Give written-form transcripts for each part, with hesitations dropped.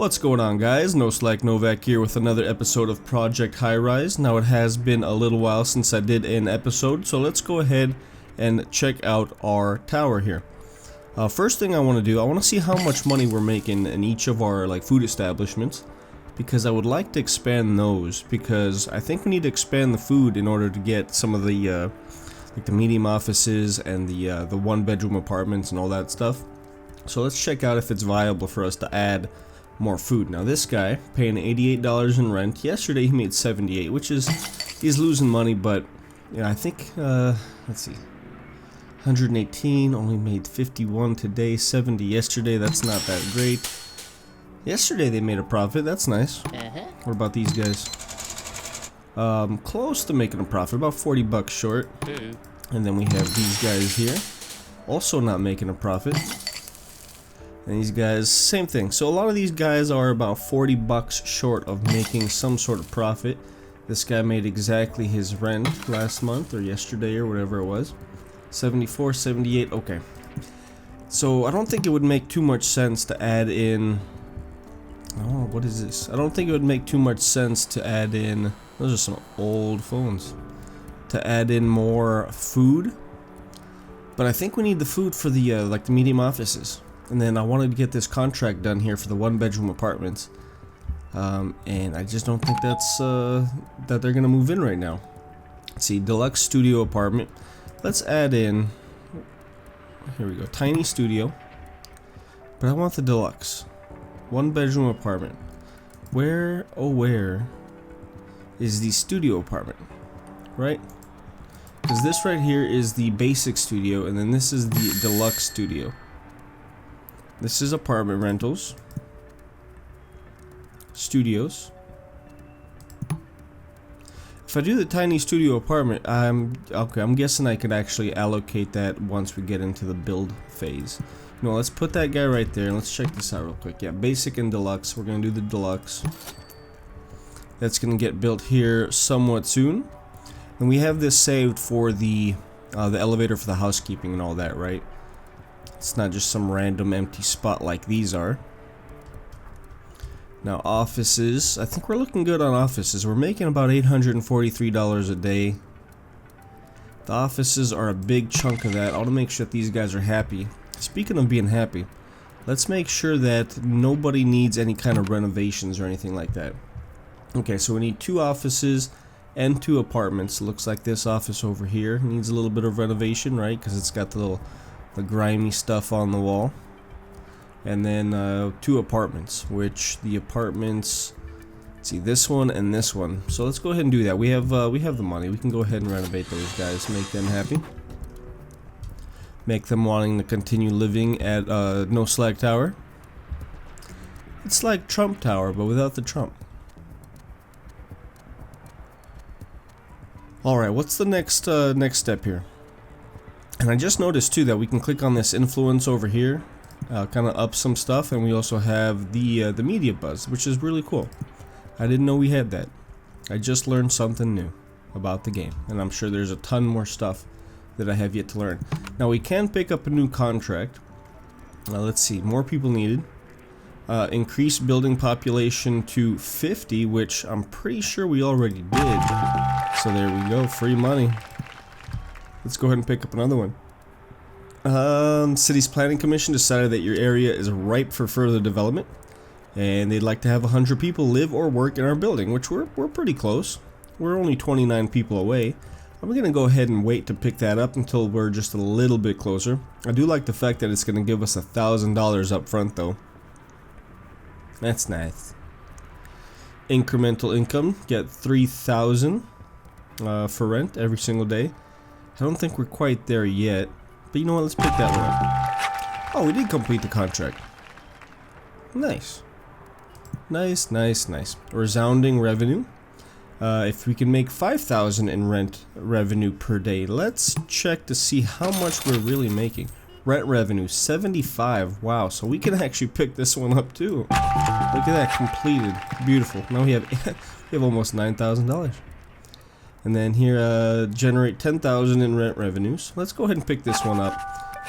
What's going on, guys? NoSlack Novak here with another episode of Project Highrise. Now, it has been a little while since I did an episode, so let's go ahead and check out our tower here. First thing I want to do, I want to see how much money we're making in each of our food establishments, because I would like to expand those, because I think we need to expand the food in order to get some of the the medium offices and the one-bedroom apartments and all that stuff. So let's check out if it's viable for us to add more food. Now, this guy paying $88 in rent. Yesterday he made $78, which is, he's losing money, but yeah, I think let's see, 118, only made 51 today, 70 yesterday. That's not that great. Yesterday they made a profit. That's nice. What about these guys? Close to making a profit, about 40 bucks short. And then we have these guys here, also not making a profit. And these guys, same thing. So a lot of these guys are about 40 bucks short of making some sort of profit. This guy made exactly his rent last month or yesterday or whatever it was. 74, 78, okay. So I don't think it would make too much sense to add in... Oh, what is this? I don't think it would make too much sense to add in... Those are some old phones. To add in more food. But I think we need the food for the the medium offices. And then I wanted to get this contract done here for the one-bedroom apartments. And I just don't think that's that they're gonna move in right now. Let's see, deluxe studio apartment. Let's add in. Here we go, tiny studio. But I want the deluxe one-bedroom apartment. Where, oh where is the studio apartment? Right? Because this right here is the basic studio, and then this is the deluxe studio. This is apartment rentals, studios. If I do the tiny studio apartment, I'm guessing I could actually allocate that once we get into the build phase. No, let's put that guy right there and let's check this out real quick. Yeah, basic and deluxe. We're gonna do the deluxe. That's gonna get built here somewhat soon, and we have this saved for the elevator for the housekeeping and all that, right? It's not just some random empty spot like these are. Now, offices. I think we're looking good on offices. We're making about $843 a day. The offices are a big chunk of that. I want to make sure that these guys are happy. Speaking of being happy, let's make sure that nobody needs any kind of renovations or anything like that. Okay, so we need 2 offices and 2 apartments. Looks like this office over here needs a little bit of renovation, right? Because it's got the grimy stuff on the wall. And then 2 apartments, which the apartments, let's see, this one and this one. So let's go ahead and do that. We have the money. We can go ahead and renovate those guys, make them happy, make them wanting to continue living at NoSlack Tower. It's like Trump Tower, but without the Trump. All right, what's the next step here? And I just noticed too that we can click on this influence over here, kind of up some stuff, and we also have the media buzz, which is really cool. I didn't know we had that. I just learned something new about the game, and I'm sure there's a ton more stuff that I have yet to learn. Now, we can pick up a new contract. Let's see, more people needed. Increase building population to 50, which I'm pretty sure we already did. So there we go, free money. Let's go ahead and pick up another one. City's Planning Commission decided that your area is ripe for further development, and they'd like to have 100 people live or work in our building, which we're pretty close. We're only 29 people away. I'm going to go ahead and wait to pick that up until we're just a little bit closer. I do like the fact that it's going to give us $1,000 up front, though. That's nice. Incremental income, get $3,000 for rent every single day. I don't think we're quite there yet, but you know what, let's pick that one up. Oh, we did complete the contract. Nice. Nice, nice, nice. Resounding revenue. If we can make $5,000 in rent revenue per day, let's check to see how much we're really making. Rent revenue, 75. Wow, so we can actually pick this one up too. Look at that, completed. Beautiful. Now we have almost $9,000. And then here, generate 10,000 in rent revenues. Let's go ahead and pick this one up.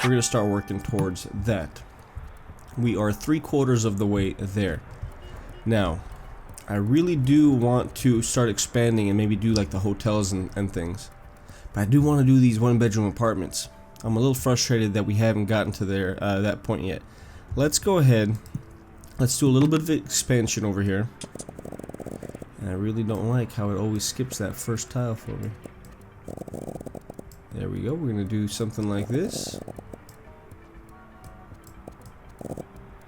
We're going to start working towards that. We are 3/4 of the way there. Now, I really do want to start expanding and maybe do like the hotels and things. But I do want to do these one-bedroom apartments. I'm a little frustrated that we haven't gotten to that point yet. Let's go ahead. Let's do a little bit of expansion over here. And I really don't like how it always skips that first tile for me. There we go. We're going to do something like this.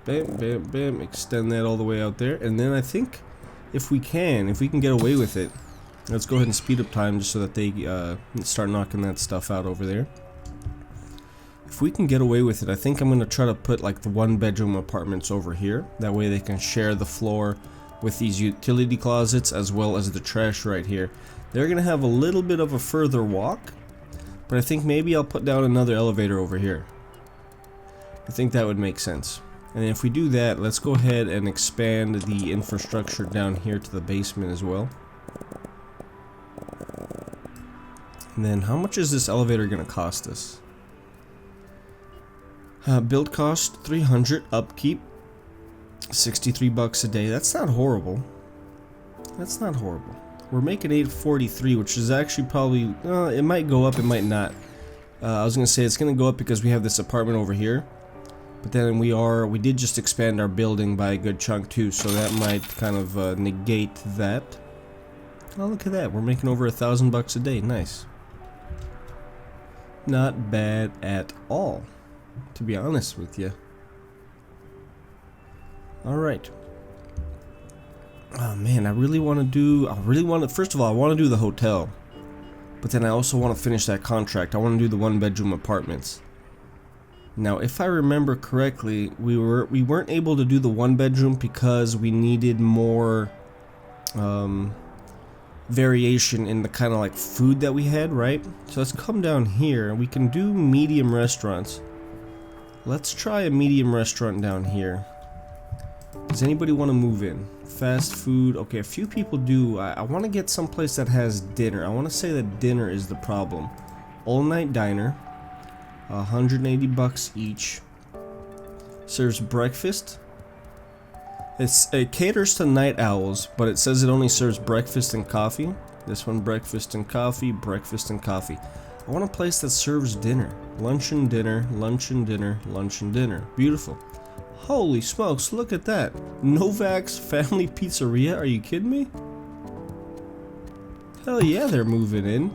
Bam, bam, bam. Extend that all the way out there. And then I think if we can get away with it, let's go ahead and speed up time just so that they start knocking that stuff out over there. If we can get away with it, I think I'm going to try to put like the one-bedroom apartments over here. That way they can share the floor with these utility closets as well as the trash right here. They're going to have a little bit of a further walk, but I think maybe I'll put down another elevator over here. I think that would make sense. And if we do that, let's go ahead and expand the infrastructure down here to the basement as well. And then how much is this elevator going to cost us? Build cost 300, upkeep 63 bucks a day. That's not horrible. That's not horrible. We're making 843, which is actually probably it might go up, it might not. I was gonna say it's gonna go up because we have this apartment over here, but then we did just expand our building by a good chunk too, so that might kind of negate that. Oh, look at that, we're making over $1,000 a day. Nice. Not bad at all, to be honest with you. Alright. Oh man, first of all, I want to do the hotel. But then I also want to finish that contract. I want to do the one-bedroom apartments. Now, if I remember correctly, we weren't able to do the one-bedroom because we needed more variation in the kind of like food that we had, right? So let's come down here. We can do medium restaurants. Let's try a medium restaurant down here. Does anybody want to move in? Fast food. Okay, a few people do. I want to get someplace that has dinner. I want to say that dinner is the problem. All night diner. 180 bucks each. Serves breakfast. It caters to night owls, but it says it only serves breakfast and coffee. This one, breakfast and coffee, breakfast and coffee. I want a place that serves dinner. Lunch and dinner, lunch and dinner, lunch and dinner. Beautiful. Holy smokes, look at that. NoSlack's Family Pizzeria, are you kidding me? Hell yeah, they're moving in.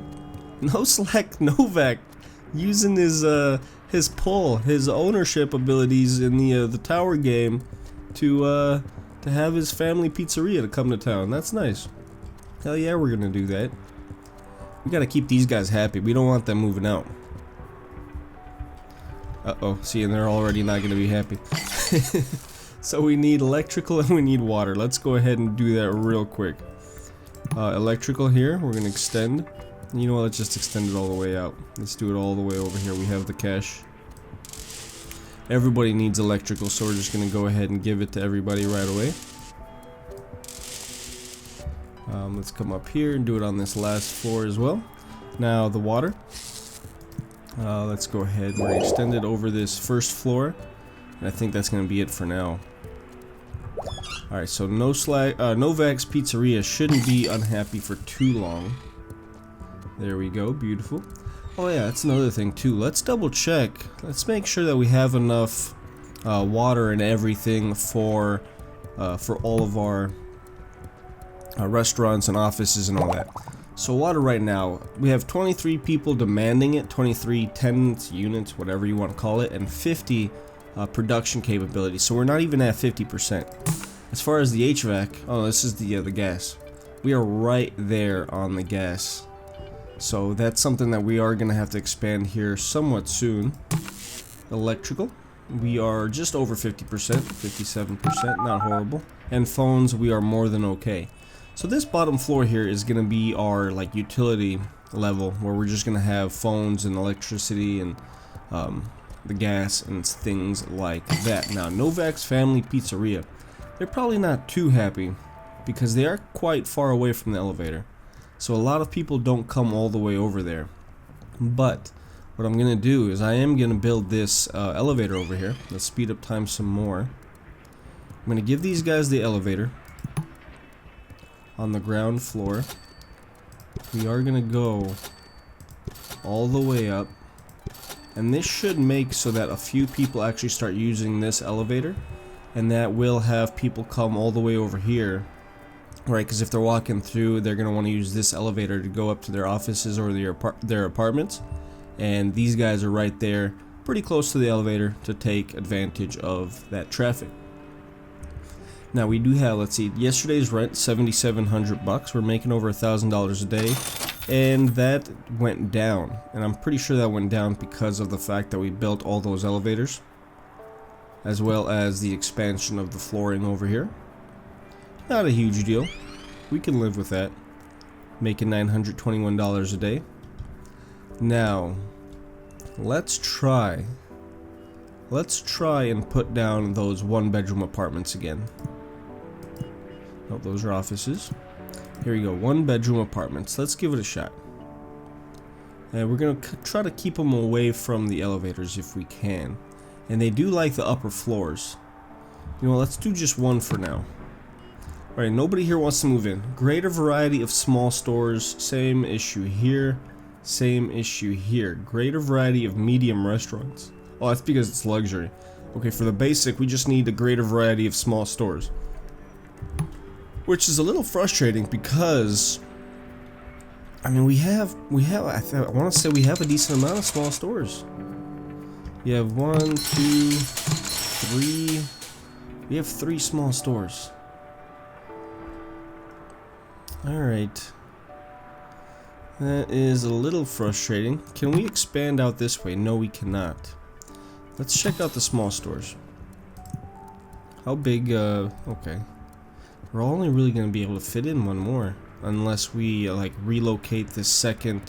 NoSlack Novak using his pull, his ownership abilities in the tower game to have his family pizzeria to come to town. That's nice. Hell yeah, we're gonna do that. We gotta keep these guys happy. We don't want them moving out. Uh-oh, see, and they're already not gonna be happy. So we need electrical and we need water. Let's go ahead and do that real quick. Electrical here, we're gonna extend. You know what, let's just extend it all the way out. Let's do it all the way over here. We have the cash. Everybody needs electrical, so we're just gonna go ahead and give it to everybody right away. Let's come up here and do it on this last floor as well. Now the water. Let's go ahead and we're gonna extend it over this first floor. And I think that's gonna be it for now. Alright, so NoSlack's Pizzeria shouldn't be unhappy for too long. There we go, beautiful. Oh yeah, that's another thing too. Let's double check. Let's make sure that we have enough water and everything for all of our restaurants and offices and all that. So water right now, we have 23 people demanding it, 23 tenants, units, whatever you want to call it, and 50 production capability. So we're not even at 50%. As far as the HVAC, oh, this is the gas. We are right there on the gas. So that's something that we are going to have to expand here somewhat soon. Electrical, we are just over 50%, 57%, not horrible. And phones, we are more than okay. So this bottom floor here is going to be our like utility level, where we're just going to have phones and electricity and the gas and things like that. Now NoSlack's Family Pizzeria, they're probably not too happy because they are quite far away from the elevator. So a lot of people don't come all the way over there. But what I'm going to do is I am going to build this elevator over here. Let's speed up time some more. I'm going to give these guys the elevator. on the ground floor. We are gonna go all the way up, and this should make so that a few people actually start using this elevator, and that will have people come all the way over here, right? Because if they're walking through, they're gonna want to use this elevator to go up to their offices or their apartments, and these guys are right there, pretty close to the elevator, to take advantage of that traffic. Now we do have, let's see, yesterday's rent, $7,700. We're making over $1,000 a day, and that went down. And I'm pretty sure that went down because of the fact that we built all those elevators, as well as the expansion of the flooring over here. Not a huge deal. We can live with that. Making $921 a day. Now, let's try and put down those one-bedroom apartments again. Oh, those are offices. Here we go, one-bedroom apartments. Let's give it a shot. And we're gonna try to keep them away from the elevators if we can. And they do like the upper floors. You know, let's do just one for now. Alright, nobody here wants to move in. Greater variety of small stores. Same issue here. Same issue here. Greater variety of medium restaurants. Oh, that's because it's luxury. Okay, for the basic, we just need a greater variety of small stores. Which is a little frustrating because, I mean, I want to say we have a decent amount of small stores. We have 1, 2, 3. We have 3 small stores. Alright. That is a little frustrating. Can we expand out this way? No, we cannot. Let's check out the small stores. How big, okay. We're only really going to be able to fit in one more. Unless we, like, relocate the second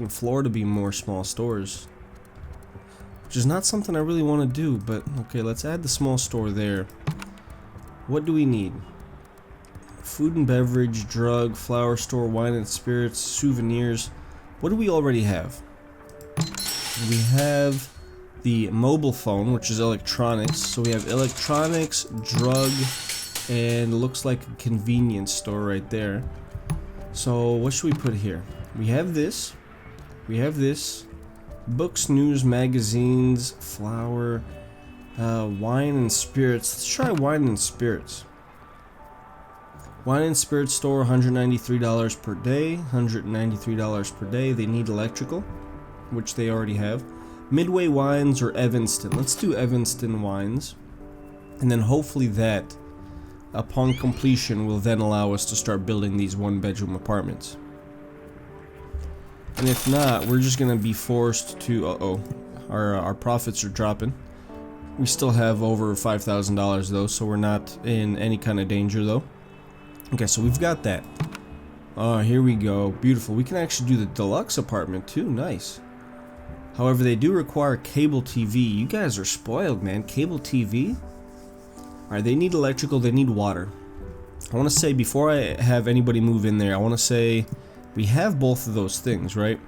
floor to be more small stores. Which is not something I really want to do, but, okay, let's add the small store there. What do we need? Food and beverage, drug, flower store, wine and spirits, souvenirs. What do we already have? We have the mobile phone, which is electronics. So we have electronics, drug, and looks like a convenience store right there. So what should we put here? We have this. We have this. Books, news, magazines, flour, wine and spirits. Let's try wine and spirits. Wine and spirits store, $193 per day. $193 per day. They need electrical, which they already have. Midway Wines or Evanston. Let's do Evanston Wines. And then hopefully that, upon completion, will then allow us to start building these one-bedroom apartments. And if not, we're just going to be forced to... Our profits are dropping. We still have over $5,000 though, so we're not in any kind of danger though. Okay, so we've got that. Oh, here we go. Beautiful. We can actually do the deluxe apartment too. Nice. However, they do require cable TV. You guys are spoiled, man. Cable TV? Alright, they need electrical, they need water. I want to say, before I have anybody move in there, I want to say we have both of those things, right?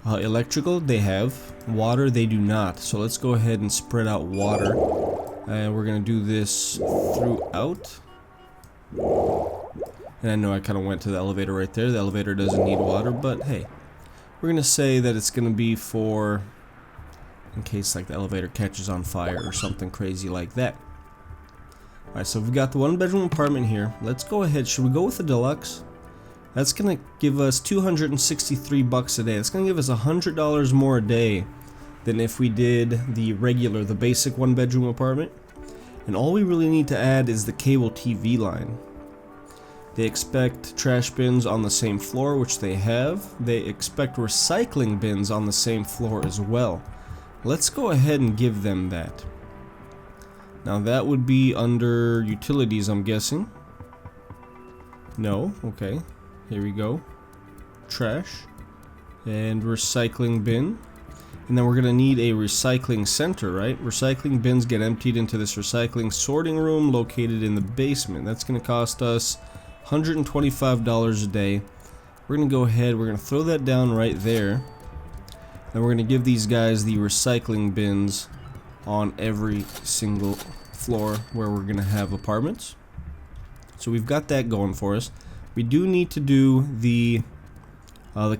Electrical, they have. Water, they do not. So let's go ahead and spread out water. And we're going to do this throughout. And I know I kind of went to the elevator right there. The elevator doesn't need water, but hey. We're going to say that it's going to be for, in case like the elevator catches on fire or something crazy like that. Alright, so we've got the one-bedroom apartment here. Let's go ahead. Should we go with the deluxe? That's going to give us $263 a day. That's going to give us $100 more a day than if we did the regular, the basic one-bedroom apartment. And all we really need to add is the cable TV line. They expect trash bins on the same floor, which they have. They expect recycling bins on the same floor as well. Let's go ahead and give them that. Now that would be under utilities, I'm guessing. No, okay. Here we go. Trash. And recycling bin. And then we're going to need a recycling center, right? Recycling bins get emptied into this recycling sorting room located in the basement. That's going to cost us $125 a day. We're going to go ahead, we're going to throw that down right there. And we're going to give these guys the recycling bins on every single floor where we're going to have apartments. So we've got that going for us. We do need to do the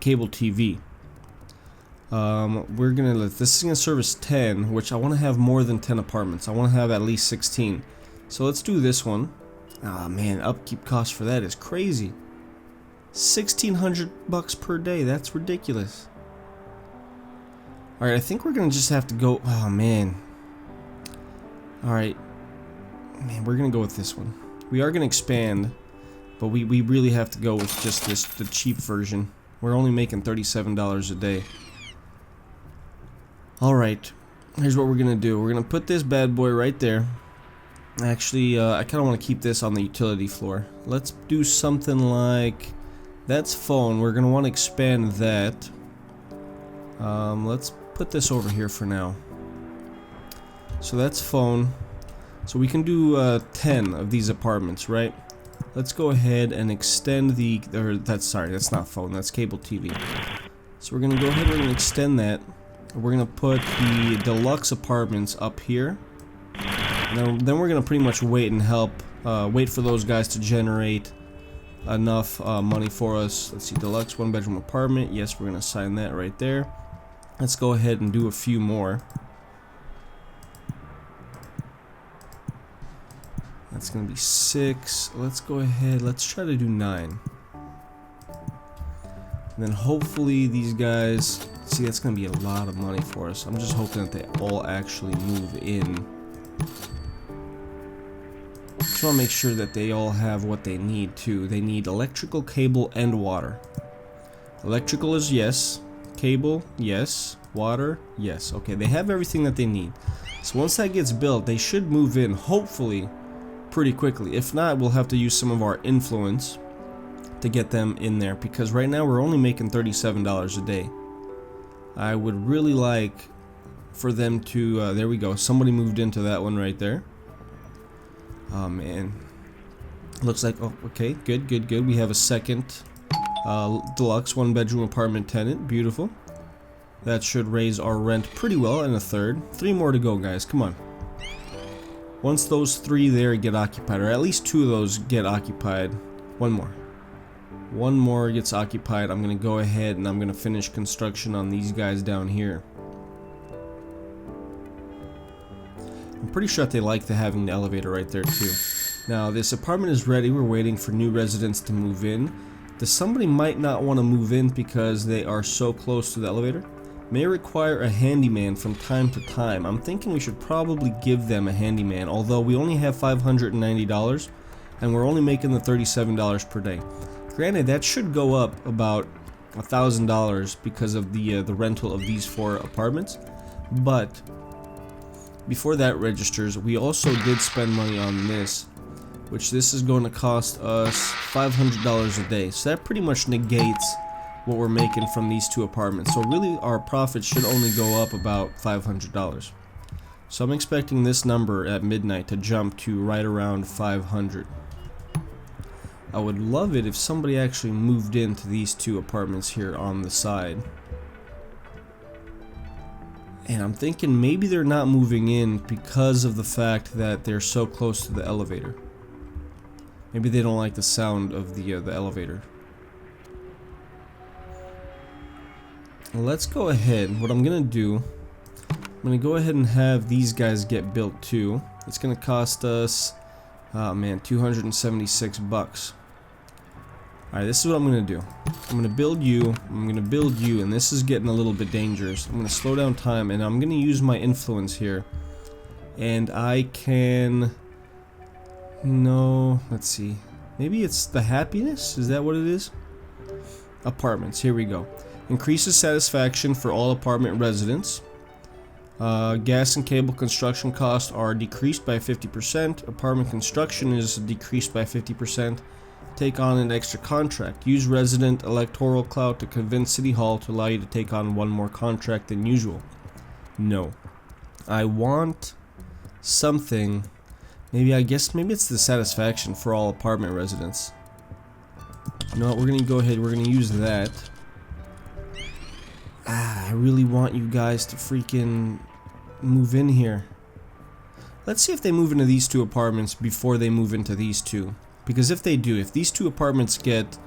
cable TV. We're gonna this is gonna service 10, which I want to have more than 10 apartments. I want to have at least 16. So let's do this one. Ah man, upkeep cost for that is crazy. $1,600 per day. That's ridiculous. All right, I think we're gonna just have to go. Oh man. All right, man, we're gonna go with this one. We are gonna expand, but we really have to go with just the cheap version. We're only making $37 a day. Alright, here's what we're gonna do. We're gonna put this bad boy right there. Actually, I kinda wanna keep this on the utility floor. Let's do something like, that's phone. We're gonna wanna expand that. Let's put this over here for now. So that's phone. So we can do 10 of these apartments, right? Let's go ahead and extend the, that's not phone, that's cable TV. So we're gonna go ahead and extend that. We're gonna put the deluxe apartments up here. Then we're gonna pretty much wait and wait for those guys to generate enough money for us. Let's see, deluxe 1-bedroom apartment. Yes, we're gonna assign that right there. Let's go ahead and do a few more. That's gonna be 6. Let's go ahead. Let's try to do 9. And then hopefully these guys. See, that's gonna be a lot of money for us. I'm just hoping that they all actually move in. Just want to make sure that they all have what they need too. They need electrical, cable, and water. Electrical is yes. Cable, yes. Water, yes. Okay, they have everything that they need. So once that gets built, they should move in, hopefully, pretty quickly. If not, we'll have to use some of our influence to get them in there, because right now we're only making $37 a day. I would really like for them to, there we go, somebody moved into that one right there. Oh man, looks like, oh okay, good. We have a second deluxe 1-bedroom apartment tenant. Beautiful. That should raise our rent pretty well. And a third. 3 more to go, guys, come on. Once those 3 there get occupied, or at least 2 of those get occupied, 1 more gets occupied, I'm gonna go ahead and I'm gonna finish construction on these guys down here. I'm pretty sure that they like having the elevator right there too. Now this apartment is ready. We're waiting for new residents to move in. Somebody might not want to move in because they are so close to the elevator. May require a handyman from time to time. I'm thinking we should probably give them a handyman, although we only have $590 and we're only making the $37 per day. Granted, that should go up about $1,000 because of the rental of these 4 apartments, but before that registers, we also did spend money on this, which this is going to cost us $500 a day. So that pretty much negates what we're making from these 2 apartments. So really our profit should only go up about $500. So I'm expecting this number at midnight to jump to right around 500. I would love it if somebody actually moved into these 2 apartments here on the side. And I'm thinking maybe they're not moving in because of the fact that they're so close to the elevator. Maybe they don't like the sound of the elevator. Let's go ahead. What I'm gonna do, I'm gonna go ahead and have these guys get built too. It's gonna cost us, oh man, $276. Alright, this is what I'm gonna do. I'm gonna build you, and this is getting a little bit dangerous. I'm gonna slow down time, and I'm gonna use my influence here. And I can... No, let's see. Maybe it's the happiness? Is that what it is? Apartments, here we go. Increases satisfaction for all apartment residents. Gas and cable construction costs are decreased by 50%. Apartment construction is decreased by 50%. Take on an extra contract. Use resident electoral clout to convince City Hall to allow you to take on 1 more contract than usual. No. I want something. Maybe it's the satisfaction for all apartment residents. You know what, we're gonna go ahead, we're gonna use that. I really want you guys to freaking move in here. Let's see if they move into these 2 apartments before they move into these 2. Because if they do, if these 2 apartments get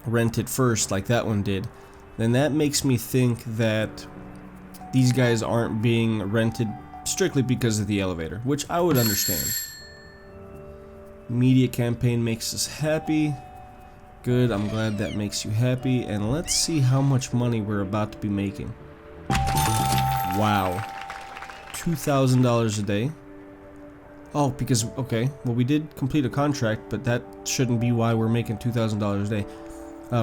rented first, like that one did, then that makes me think that these guys aren't being rented strictly because of the elevator, which I would understand. Media campaign makes us happy. Good, I'm glad that makes you happy. And let's see how much money we're about to be making. Wow. $2,000 a day. Oh, because, okay, well, we did complete a contract, but that shouldn't be why we're making $2,000 a day.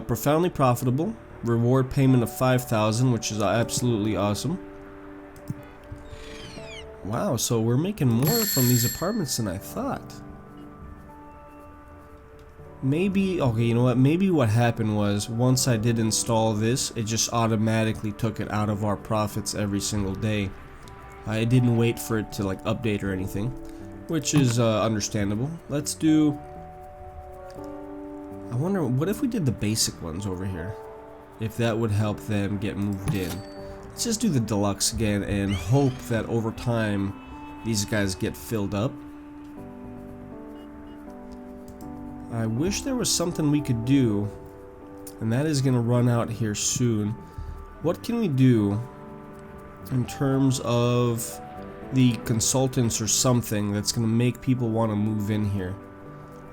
Profoundly profitable. Reward payment of $5,000, which is absolutely awesome. Wow, so we're making more from these apartments than I thought. Maybe, okay, you know what, maybe what happened was, once I did install this, it just automatically took it out of our profits every single day. I didn't wait for it to, like, update or anything, which is understandable. Let's do, I wonder, what if we did the basic ones over here? If that would help them get moved in. Let's just do the deluxe again and hope that over time these guys get filled up. I wish there was something we could do, and that is going to run out here soon. What can we do in terms of the consultants or something that's going to make people want to move in here?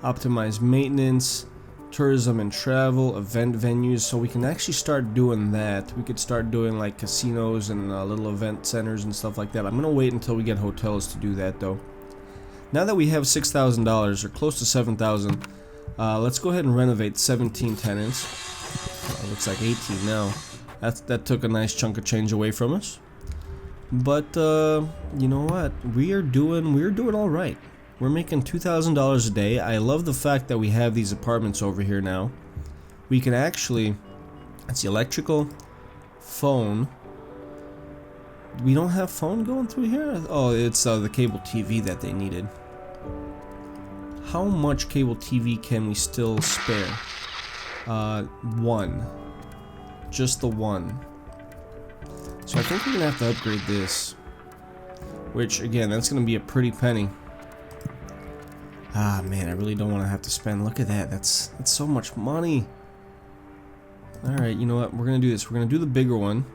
Optimize maintenance, tourism and travel, event venues, so we can actually start doing that. We could start doing like casinos and little event centers and stuff like that. I'm going to wait until we get hotels to do that though. Now that we have $6,000 or close to $7,000, let's go ahead and renovate 17 tenants. Looks like 18 now. That took a nice chunk of change away from us. But you know what? We're doing all right. We're making $2,000 a day. I love the fact that we have these apartments over here now. We can actually, it's the electrical, phone. We don't have phone going through here? Oh, it's the cable TV that they needed. How much cable TV can we still spare? One. Just the one. So I think we're gonna have to upgrade this. Which, again, that's gonna be a pretty penny. Ah, man, I really don't want to have to spend. Look at that. That's so much money. Alright, you know what? We're gonna do this. We're gonna do the bigger one.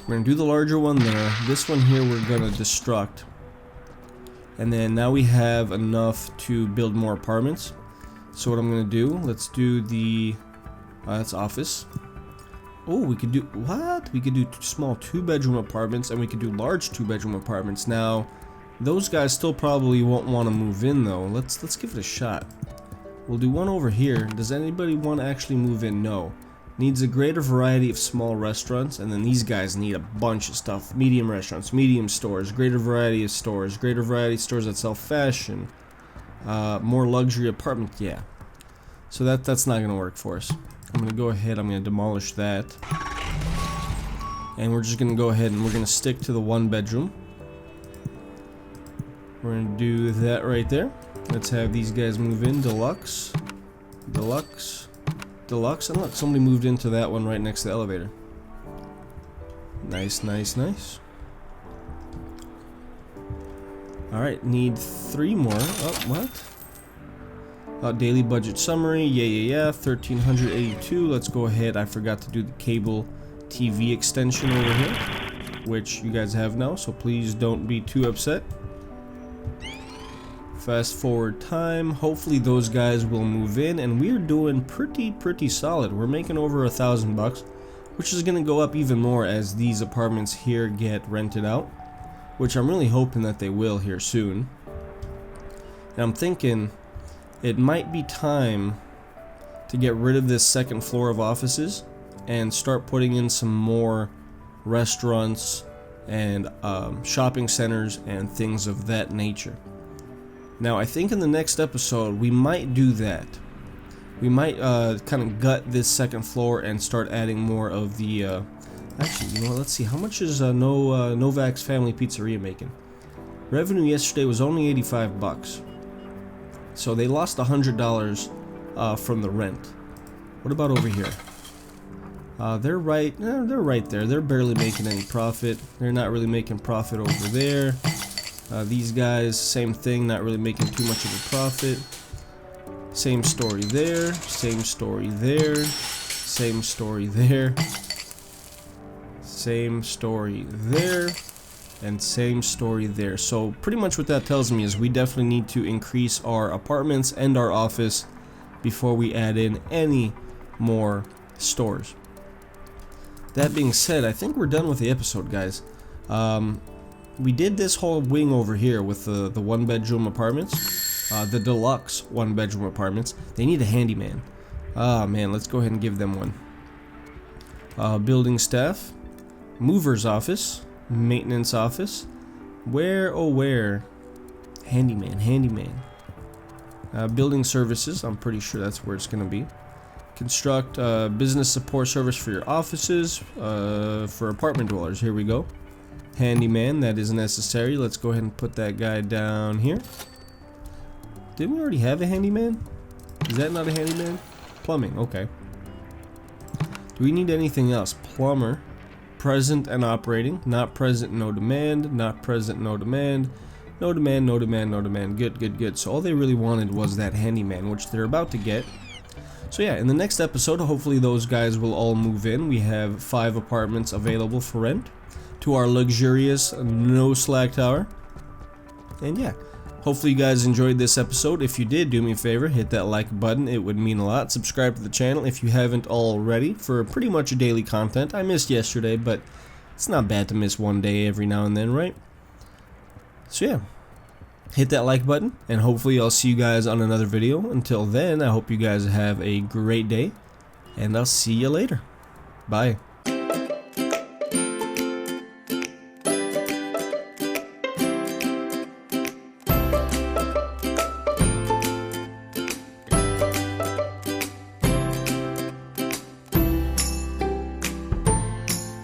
We're gonna do the larger one there. This one here we're gonna destruct. And then now we have enough to build more apartments. So what I'm gonna do, let's do the that's office. Oh, we could do what? We could do small 2-bedroom apartments, and we could do large 2-bedroom apartments. Now, those guys still probably won't want to move in though. Let's give it a shot. We'll do one over here. Does anybody want to actually move in? No. Needs a greater variety of small restaurants, and then these guys need a bunch of stuff. Medium restaurants, medium stores, greater variety of stores, greater variety of stores that sell fashion, more luxury apartment. Yeah. So that's not gonna work for us. I'm gonna go ahead. I'm gonna demolish that, and we're just gonna go ahead and we're gonna stick to the 1-bedroom. We're gonna do that right there. Let's have these guys move in. Deluxe, deluxe, deluxe, and look, somebody moved into that one right next to the elevator. Nice, nice, nice. Alright, need 3 more. Oh, what? Daily budget summary. Yeah. 1,382. Let's go ahead. I forgot to do the cable TV extension over here, which you guys have now, so please don't be too upset. Fast forward time. Hopefully those guys will move in, and we're doing pretty solid. We're making over $1,000, which is gonna go up even more as these apartments here get rented out, which I'm really hoping that they will here soon. And I'm thinking it might be time to get rid of this 2nd floor of offices and start putting in some more restaurants and shopping centers and things of that nature. Now, I think in the next episode, we might do that. We might kind of gut this 2nd floor and start adding more of the... actually, you know what? Let's see. How much is Novak's Family Pizzeria making? Revenue yesterday was only $85. So they lost $100 from the rent. What about over here? They're right there. They're barely making any profit. They're not really making profit over there. These guys, same thing, not really making too much of a profit. Same story there, same story there, same story there, same story there, and same story there. So pretty much what that tells me is we definitely need to increase our apartments and our office before we add in any more stores. That being said, I think we're done with the episode, guys. We did this whole wing over here with the one-bedroom apartments, the deluxe one-bedroom apartments. They need a handyman. Ah, man, let's go ahead and give them one. Building staff, mover's office, maintenance office. Where, oh where? Handyman. Building services, I'm pretty sure that's where it's gonna be. Construct business support service for your offices, for apartment dwellers. Here we go. Handyman, that is necessary. Let's go ahead and put that guy down here. Didn't we already have a handyman? Is that not a handyman? Plumbing, okay. Do we need anything else? Plumber, present and operating. Not present, no demand. Not present, no demand. No demand, no demand, no demand. Good. So all they really wanted was that handyman, which they're about to get. So yeah, in the next episode, hopefully those guys will all move in. We have 5 apartments available for rent to our luxurious NoSlack tower. And yeah, hopefully you guys enjoyed this episode. If you did, do me a favor, hit that like button. It would mean a lot. Subscribe to the channel if you haven't already for pretty much daily content. I missed yesterday, but it's not bad to miss one day every now and then, right? So yeah, hit that like button, and hopefully I'll see you guys on another video. Until then, I hope you guys have a great day, and I'll see you later. Bye.